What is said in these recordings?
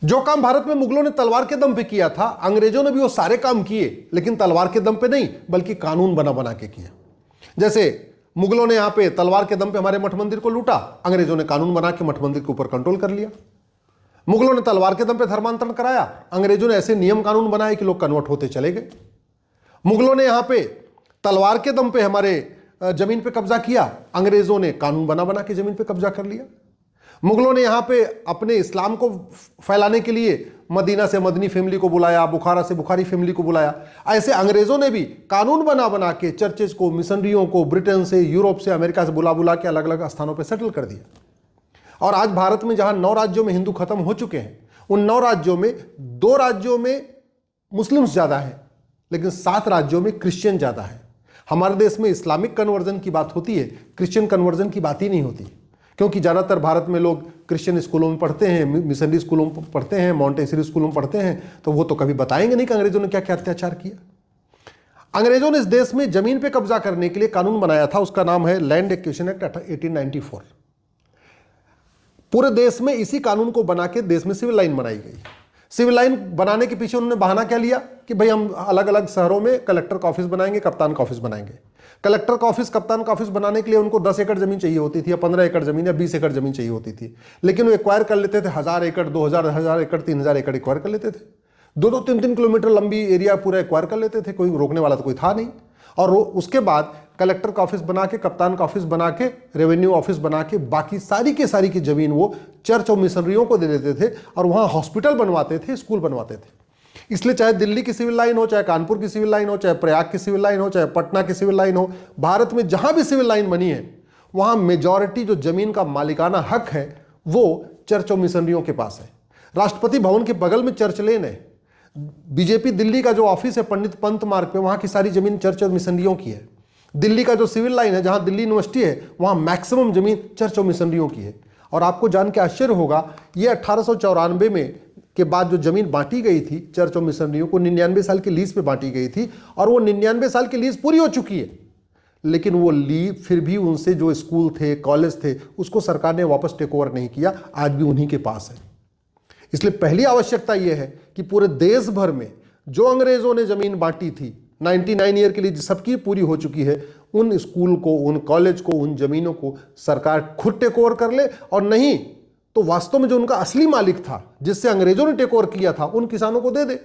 जो काम भारत में मुगलों ने तलवार के दम पे किया था, अंग्रेजों ने भी वो सारे काम किए, लेकिन तलवार के दम पे नहीं, बल्कि कानून बना बना के किए। जैसे मुगलों ने यहां पे तलवार के दम पे हमारे मठ मंदिर को लूटा, अंग्रेजों ने कानून बना के मठ मंदिर के ऊपर कंट्रोल कर लिया। मुगलों ने तलवार के दम पे धर्मांतरण कराया, अंग्रेजों ने ऐसे नियम कानून बनाए कि लोग कन्वर्ट होते चले गए। मुगलों ने यहां पे तलवार के दम पे हमारे जमीन पे कब्जा किया, अंग्रेजों ने कानून बना बना के जमीन पे कब्जा कर लिया। मुगलों ने यहां पे अपने इस्लाम को फैलाने के लिए मदीना से मदनी फैमिली को बुलाया, बुखारा से बुखारी फैमिली को बुलाया। ऐसे अंग्रेजों ने भी कानून बना बना के चर्चेज को, मिशनरियों को ब्रिटेन से, यूरोप से, अमेरिका से बुला बुला के अलग अलग स्थानों पर सेटल कर दिया। और आज भारत में जहां 9 राज्यों में हिंदू खत्म हो चुके हैं, उन 9 राज्यों में 2 राज्यों में मुस्लिम्स ज्यादा है, लेकिन 7 राज्यों में क्रिश्चियन ज्यादा है। हमारे देश में इस्लामिक कन्वर्जन की बात होती है, क्रिश्चियन कन्वर्जन की बात ही नहीं होती, क्योंकि ज़्यादातर भारत में लोग क्रिश्चियन स्कूलों में पढ़ते हैं, मिशनरी स्कूलों में पढ़ते हैं, मॉन्टेसरी स्कूलों में पढ़ते हैं, तो वो तो कभी बताएंगे नहीं कि अंग्रेजों ने क्या क्या अत्याचार किया। अंग्रेजों ने इस देश में जमीन पे कब्जा करने के लिए कानून बनाया था, उसका नाम है लैंड एक्विजिशन एक्ट 1894। पूरे देश में इसी कानून को बना के देश में सिविल लाइन बनाई गई। सिविल लाइन बनाने के पीछे उन्होंने बहाना क्या लिया कि भाई हम अलग अलग शहरों में कलेक्टर का ऑफिस बनाएंगे, कप्तान का ऑफिस बनाएंगे। कलेक्टर का ऑफिस, कप्तान का ऑफिस बनाने के लिए उनको 10 एकड़ जमीन चाहिए होती थी, या 15 एकड़ जमीन, या 20 एकड़ जमीन चाहिए होती थी, लेकिन वो एक्वायर कर लेते थे 1000 एकड़, 2000 एकड़, 3000 एकड़ एक्वायर कर लेते थे। 2-2, 3-3 किलोमीटर लंबी एरिया पूरा एक्वायर कर लेते थे, कोई रोकने वाला तो कोई था नहीं। और उसके बाद कलेक्टर का ऑफिस बना के, कप्तान का ऑफिस बना के, रेवेन्यू ऑफिस बना के, बाकी सारी की जमीन वो चर्च और मिशनरियों को दे देते थे, और वहां हॉस्पिटल बनवाते थे, स्कूल बनवाते थे। इसलिए चाहे दिल्ली की सिविल लाइन हो, चाहे कानपुर की सिविल लाइन हो, चाहे प्रयाग की सिविल लाइन हो, चाहे पटना की सिविल लाइन हो, भारत में जहां भी सिविल लाइन बनी है, वहां मेजॉरिटी जो जमीन का मालिकाना हक है वो चर्च और मिशनरियों के पास है। राष्ट्रपति भवन के बगल में चर्च लेन है। बीजेपी दिल्ली का जो ऑफिस है पंडित पंत मार्ग पे, वहां की सारी जमीन चर्च और मिशनरियों की है। दिल्ली का जो सिविल लाइन है, जहां दिल्ली यूनिवर्सिटी है, वहां मैक्सिमम जमीन चर्च और मिशनरियों की है। और आपको जान के आश्चर्य होगा, ये 1894 में के बाद जो जमीन बांटी गई थी चर्च और मिशनरियों को, 99 साल की लीज पे बांटी गई थी, और वो 99 साल की लीज पूरी हो चुकी है, लेकिन वो लीज फिर भी उनसे जो स्कूल थे, कॉलेज थे, उसको सरकार ने वापस टेक ओवर नहीं किया, आज भी उन्हीं के पास है। इसलिए पहली आवश्यकता यह है कि पूरे देश भर में जो अंग्रेजों ने जमीन बांटी थी 99 ईयर के लिए, सबकी पूरी हो चुकी है। उन स्कूल को, उन कॉलेज को, उन जमीनों को सरकार खुद टेक ओवर कर ले, और नहीं तो वास्तव में जो उनका असली मालिक था, जिससे अंग्रेजों ने टेक ओवर किया था, उन किसानों को दे दे।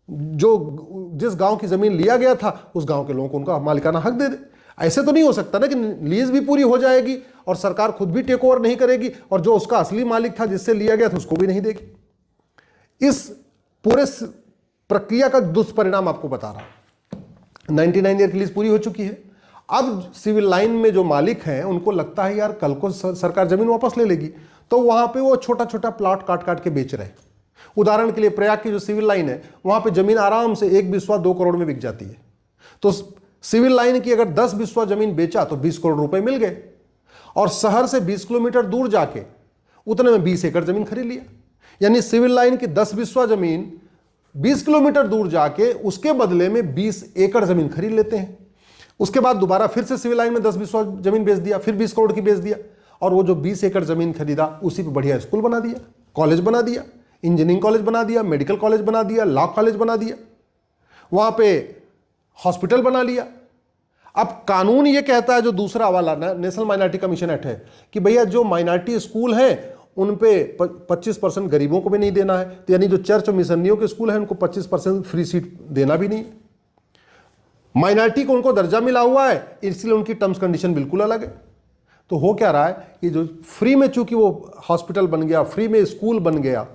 जो जिस गांव की जमीन लिया गया था, उस गांव के लोगों को उनका मालिकाना हक दे दे। ऐसे तो नहीं हो सकता ना कि लीज भी पूरी हो जाएगी और सरकार खुद भी टेक ओवर नहीं करेगी, और जो उसका असली मालिक था, जिससे लिया गया था, उसको भी नहीं देगी। इस पूरे प्रक्रिया का दुष्परिणाम आपको बता रहा हूं। 99 ईयर की लीज पूरी हो चुकी है। अब सिविल लाइन में जो मालिक हैं, उनको लगता है यार कल को सरकार जमीन वापस ले लेगी, तो वहां पे वो छोटा छोटा प्लॉट काट काट के बेच रहे हैं। उदाहरण के लिए प्रयाग की जो सिविल लाइन है, वहां पे जमीन आराम से 1 बिस्वा 2 करोड़ में बिक जाती है। तो सिविल लाइन की अगर 10 बिस्वा जमीन बेचा तो 20 करोड़ रुपए मिल गए, और शहर से 20 किलोमीटर दूर जाके उतने में 20 एकड़ जमीन खरीद लिया। यानी सिविल लाइन की 10 बिस्वा जमीन 20 किलोमीटर दूर जाके उसके बदले में 20 एकड़ जमीन खरीद लेते हैं। उसके बाद दोबारा फिर से सिविल लाइन में 10 बिस्वा जमीन बेच दिया, फिर 20 करोड़ की बेच दिया, और वो जो 20 एकड़ जमीन खरीदा उसी पे बढ़िया स्कूल बना दिया, कॉलेज बना दिया, इंजीनियरिंग कॉलेज बना दिया, मेडिकल कॉलेज बना दिया, लॉ कॉलेज बना दिया, वहां पे हॉस्पिटल बना लिया। अब कानून ये कहता है, जो दूसरा वाला नेशनल माइनॉरिटी कमीशन एक्ट है, कि भैया जो माइनॉरिटी स्कूल हैं उन पे 25% गरीबों को भी नहीं देना है। तो यानी जो चर्च और मिशनरियों के स्कूल हैं उनको 25% फ्री सीट देना भी नहीं। माइनॉरिटी को उनको दर्जा मिला हुआ है, इसलिए उनकी टर्म्स कंडीशन बिल्कुल अलग है। तो हो क्या रहा है कि जो फ्री में, चूंकि वो हॉस्पिटल बन गया, फ्री में स्कूल बन गया,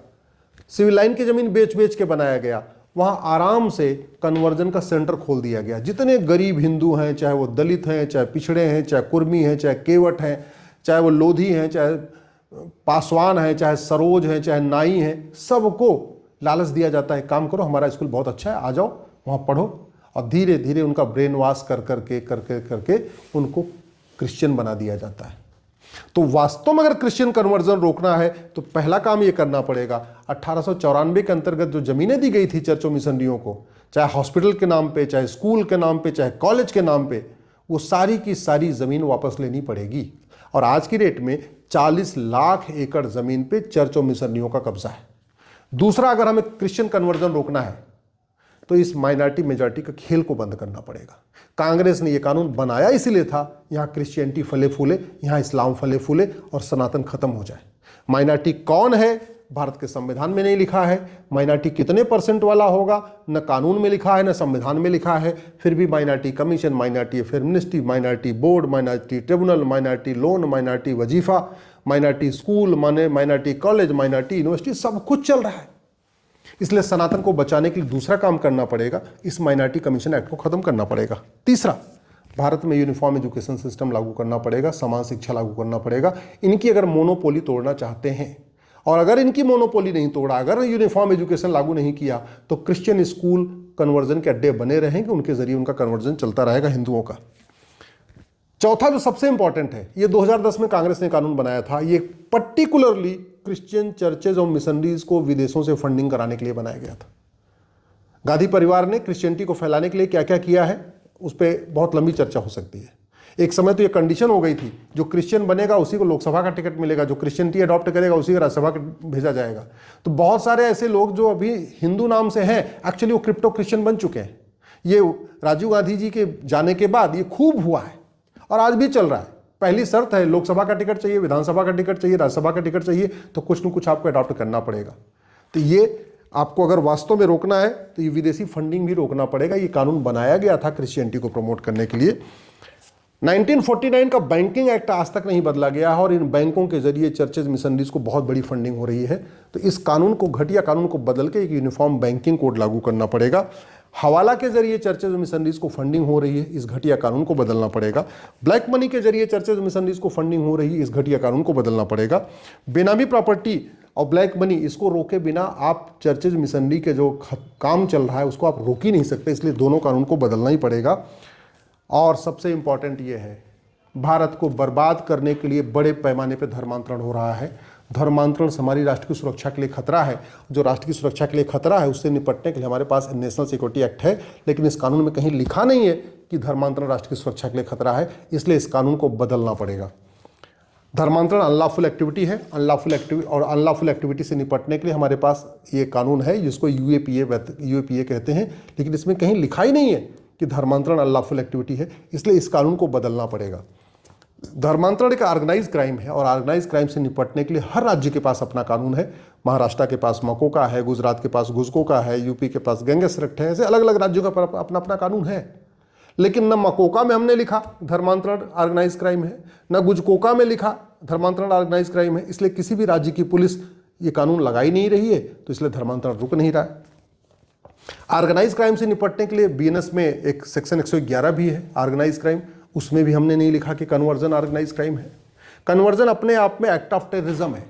सिविल लाइन की जमीन बेच बेच के बनाया गया, वहां आराम से कन्वर्जन का सेंटर खोल दिया गया। जितने गरीब हिंदू हैं, चाहे वो दलित हैं, चाहे पिछड़े हैं, चाहे कुर्मी हैं, चाहे केवट हैं, चाहे वो लोधी हैं, चाहे पासवान हैं, चाहे सरोज हैं, चाहे नाई हैं, सबको लालच दिया जाता है, काम करो, हमारा स्कूल बहुत अच्छा है, आ जाओ वहाँ पढ़ो। और धीरे धीरे उनका ब्रेन वॉश कर करके उनको क्रिश्चियन बना दिया जाता है। तो वास्तव में अगर क्रिश्चियन कन्वर्जन रोकना है तो पहला काम ये करना पड़ेगा, 1894 के अंतर्गत जो जमीनें दी गई थी चर्चों मिशनरियों को, चाहे हॉस्पिटल के नाम पे, चाहे स्कूल के नाम पे, चाहे कॉलेज के नाम पे, वो सारी की सारी जमीन वापस लेनी पड़ेगी। और आज की डेट में 40 लाख एकड़ जमीन पे चर्च और मिशनरियों का कब्जा है। दूसरा, अगर हमें क्रिश्चियन कन्वर्जन रोकना है तो इस माइनॉरिटी मेजॉरिटी के खेल को बंद करना पड़ेगा। कांग्रेस ने यह कानून बनाया इसीलिए था यहां क्रिश्चियनिटी फले फूले, यहां इस्लाम फले फूले और सनातन खत्म हो जाए। माइनॉरिटी कौन है भारत के संविधान में नहीं लिखा है, माइनॉरिटी कितने % वाला होगा न कानून में लिखा है न संविधान में लिखा है, फिर भी minority commission, minority affair ministry, minority board, minority tribunal, minority loan, minority वजीफा, minority school, minority college, minority university, सब कुछ चल रहा है। इसलिए सनातन को बचाने के लिए दूसरा काम करना पड़ेगा, इस माइनॉरिटी कमीशन एक्ट को खत्म करना पड़ेगा। तीसरा, भारत में यूनिफॉर्म एजुकेशन सिस्टम लागू करना पड़ेगा, समान शिक्षा लागू करना पड़ेगा। इनकी अगर मोनोपोली तोड़ना चाहते हैं, और अगर इनकी मोनोपोली नहीं तोड़ा, अगर यूनिफॉर्म एजुकेशन लागू नहीं किया, तो क्रिश्चियन स्कूल कन्वर्जन के अड्डे बने रहेंगे, उनके जरिए उनका कन्वर्जन चलता रहेगा हिंदुओं का। चौथा जो सबसे इंपॉर्टेंट है, ये 2010 में कांग्रेस ने कानून बनाया था, ये पर्टिकुलरली क्रिश्चियन चर्चेज और मिशनरीज को विदेशों से फंडिंग कराने के लिए बनाया गया था। गांधी परिवार ने क्रिश्चियनिटी को फैलाने के लिए क्या क्या किया है, उस पर बहुत लंबी चर्चा हो सकती है। एक समय तो ये कंडीशन हो गई थी, जो क्रिश्चियन बनेगा उसी को लोकसभा का टिकट मिलेगा, जो क्रिश्चियनिटी अडॉप्ट करेगा उसी को राज्यसभा भेजा जाएगा। तो बहुत सारे ऐसे लोग जो अभी हिंदू नाम से हैं, एक्चुअली वो क्रिप्टो क्रिश्चियन बन चुके हैं। ये राजीव गांधी जी के जाने के बाद ये खूब हुआ है और आज भी चल रहा है। पहली शर्त है लोकसभा का टिकट चाहिए, विधानसभा का टिकट चाहिए, राज्यसभा का टिकट चाहिए, तो कुछ न कुछ आपको अडॉप्ट करना पड़ेगा। तो ये आपको अगर वास्तव में रोकना है तो ये विदेशी फंडिंग भी रोकना पड़ेगा। ये कानून बनाया गया था क्रिश्चियनिटी को प्रमोट करने के लिए। 1949 का बैंकिंग एक्ट आज तक नहीं बदला गया है और इन बैंकों के जरिए चर्चेज मिशनरीज को बहुत बड़ी फंडिंग हो रही है। तो इस कानून को, घटिया कानून को बदल के एक यूनिफॉर्म बैंकिंग कोड लागू करना पड़ेगा। हवाला के जरिए चर्चेज और मिशनरीज को फंडिंग हो रही है, इस घटिया कानून को बदलना पड़ेगा। ब्लैक मनी के जरिए चर्चेज मिशनरीज को फंडिंग हो रही है, इस घटिया कानून को बदलना पड़ेगा। बेनामी प्रॉपर्टी और ब्लैक मनी, इसको रोके बिना आप चर्चेज मिशनरी के जो काम चल रहा है उसको आप रोक ही नहीं सकते, इसलिए दोनों कानून को बदलना ही पड़ेगा। और सबसे इंपॉर्टेंट ये है, भारत को बर्बाद करने के लिए बड़े पैमाने पर धर्मांतरण हो रहा है। धर्मांतरण से हमारी राष्ट्र की सुरक्षा के लिए खतरा है। जो राष्ट्र की सुरक्षा के लिए खतरा है उससे निपटने के लिए हमारे पास नेशनल सिक्योरिटी एक्ट है, लेकिन इस कानून में कहीं लिखा नहीं है कि धर्मांतरण राष्ट्र की सुरक्षा के लिए खतरा है, इसलिए इस कानून को बदलना पड़ेगा। धर्मांतरण अनलॉफुल एक्टिविटी है, अनलॉफुल एक्टिविटी से निपटने के लिए हमारे पास ये कानून है जिसको यूएपीए कहते हैं, लेकिन इसमें कहीं लिखा ही नहीं है कि धर्मांतरण अनलॉफुल एक्टिविटी है, इसलिए इस कानून को बदलना पड़ेगा। धर्मांतरण एक ऑर्गेनाइज क्राइम है और ऑर्गेनाइज क्राइम से निपटने के लिए हर राज्य के पास अपना कानून है। महाराष्ट्र के पास मकोका है, गुजरात के पास घुसकोका है, यूपी के पास गैंगस एक्ट है, ऐसे अलग अलग राज्यों का अपना अपना कानून है। लेकिन न मकोका में हमने लिखा धर्मांतरण ऑर्गेनाइज क्राइम है, न गुजकोका में लिखा धर्मांतरण ऑर्गेनाइज क्राइम है, इसलिए किसी भी राज्य की पुलिस ये कानून लगा ही नहीं रही है, तो इसलिए धर्मांतरण रुक नहीं रहा है। ऑर्गेनाइज क्राइम से निपटने के लिए बीएनएस में एक सेक्शन 111 भी है ऑर्गेनाइज क्राइम, उसमें भी हमने नहीं लिखा कि कन्वर्जन ऑर्गेनाइज क्राइम है। कन्वर्जन अपने आप में एक्ट ऑफ टेररिज्म है।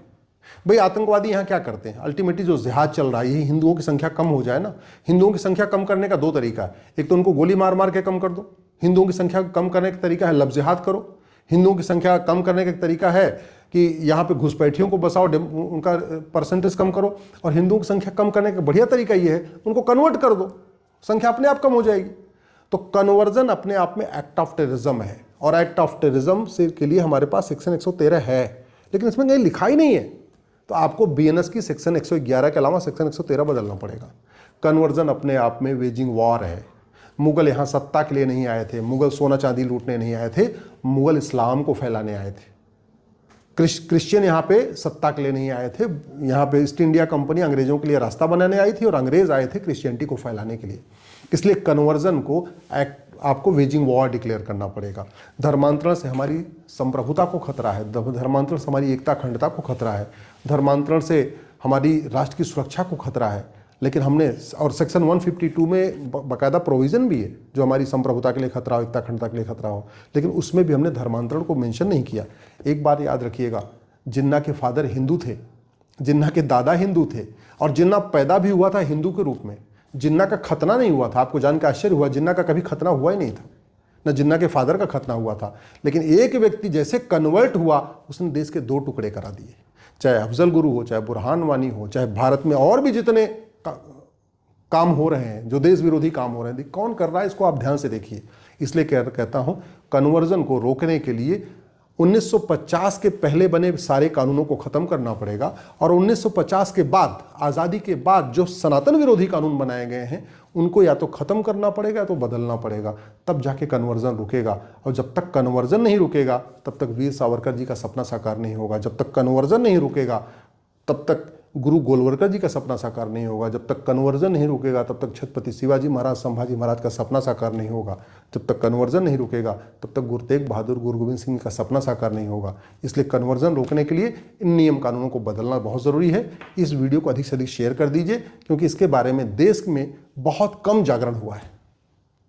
भाई आतंकवादी यहाँ क्या करते हैं, अल्टीमेटली जो जिहाद चल रहा है यही हिंदुओं की संख्या कम हो जाए ना। हिंदुओं की संख्या कम करने का दो तरीका है, एक तो उनको गोली मार मार के कम कर दो, हिंदुओं की संख्या कम करने का तरीका है लब जिहाद करो। हिंदुओं की संख्या कम करने का तरीका है कि यहाँ पे घुसपैठियों को बसाओ, उनका परसेंटेज कम करो। और हिंदुओं की संख्या कम करने का बढ़िया तरीका ये है उनको कन्वर्ट कर दो, संख्या अपने आप कम हो जाएगी। तो कन्वर्जन अपने आप में एक्ट ऑफ टेररिज्म है और एक्ट ऑफ टेररिज्म से के लिए हमारे पास सेक्शन 113 है, लेकिन इसमें कहीं लिखा ही नहीं है। तो आपको बीएनएस की सेक्शन 111 के अलावा सेक्शन 113 बदलना पड़ेगा। कन्वर्जन अपने आप में वेजिंग वॉर है। मुगल यहाँ सत्ता के लिए नहीं आए थे, मुगल सोना चांदी लूटने नहीं आए थे, मुगल इस्लाम को फैलाने आए थे। क्रिश्चियन यहाँ पे सत्ता के लिए नहीं आए थे, यहाँ पे ईस्ट इंडिया कंपनी अंग्रेजों के लिए रास्ता बनाने आई थी और अंग्रेज आए थे क्रिश्चियनिटी को फैलाने के लिए। इसलिए कन्वर्जन को आपको वेजिंग वॉर डिक्लेयर करना पड़ेगा। धर्मांतरण से हमारी संप्रभुता को खतरा है, धर्मांतरण से हमारी एकता अखंडता को खतरा है, धर्मांतरण से हमारी राष्ट्र की सुरक्षा को खतरा है। लेकिन हमने, और सेक्शन 152 में बाकायदा प्रोविज़न भी है जो हमारी संप्रभुता के लिए खतरा हो, एकता अखंडता के लिए खतरा हो, लेकिन उसमें भी हमने धर्मांतरण को मेंशन नहीं किया। एक बात याद रखिएगा, जिन्ना के फादर हिंदू थे, जिन्ना के दादा हिंदू थे और जिन्ना पैदा भी हुआ था हिंदू के रूप में। जिन्ना का खतना नहीं हुआ था, आपको जान के आश्चर्य हुआ, जिन्ना का कभी खतना हुआ ही नहीं था, न जिन्ना के फादर का खतना हुआ था। लेकिन एक व्यक्ति जैसे कन्वर्ट हुआ उसने देश के दो टुकड़े करा दिए, चाहे अफजल गुरु हो, चाहे बुरहान वानी हो, चाहे भारत में और भी जितने काम हो रहे हैं, जो देश विरोधी काम हो रहे हैं, कौन कर रहा है इसको आप ध्यान से देखिए। इसलिए कहता हूं कन्वर्जन को रोकने के लिए 1950 के पहले बने सारे कानूनों को खत्म करना पड़ेगा और 1950 के बाद, आज़ादी के बाद जो सनातन विरोधी कानून बनाए गए हैं उनको या तो खत्म करना पड़ेगा या तो बदलना पड़ेगा, तब जाके कन्वर्जन रुकेगा। और जब तक कन्वर्जन नहीं रुकेगा तब तक वीर सावरकर जी का सपना साकार नहीं होगा। जब तक कन्वर्जन नहीं रुकेगा तब तक गुरु गोलवलकर जी का सपना साकार नहीं होगा। जब तक कन्वर्जन नहीं रुकेगा तब तक छत्रपति शिवाजी महाराज, संभाजी महाराज का सपना साकार नहीं होगा। जब तक कन्वर्जन नहीं रुकेगा तब तक गुरु तेग बहादुर, गुरु गोविंद सिंह का सपना साकार नहीं होगा। इसलिए कन्वर्जन रोकने के लिए इन नियम कानूनों को बदलना बहुत ज़रूरी है। इस वीडियो को अधिक से अधिक शेयर कर दीजिए, क्योंकि इसके बारे में देश में बहुत कम जागरण हुआ है।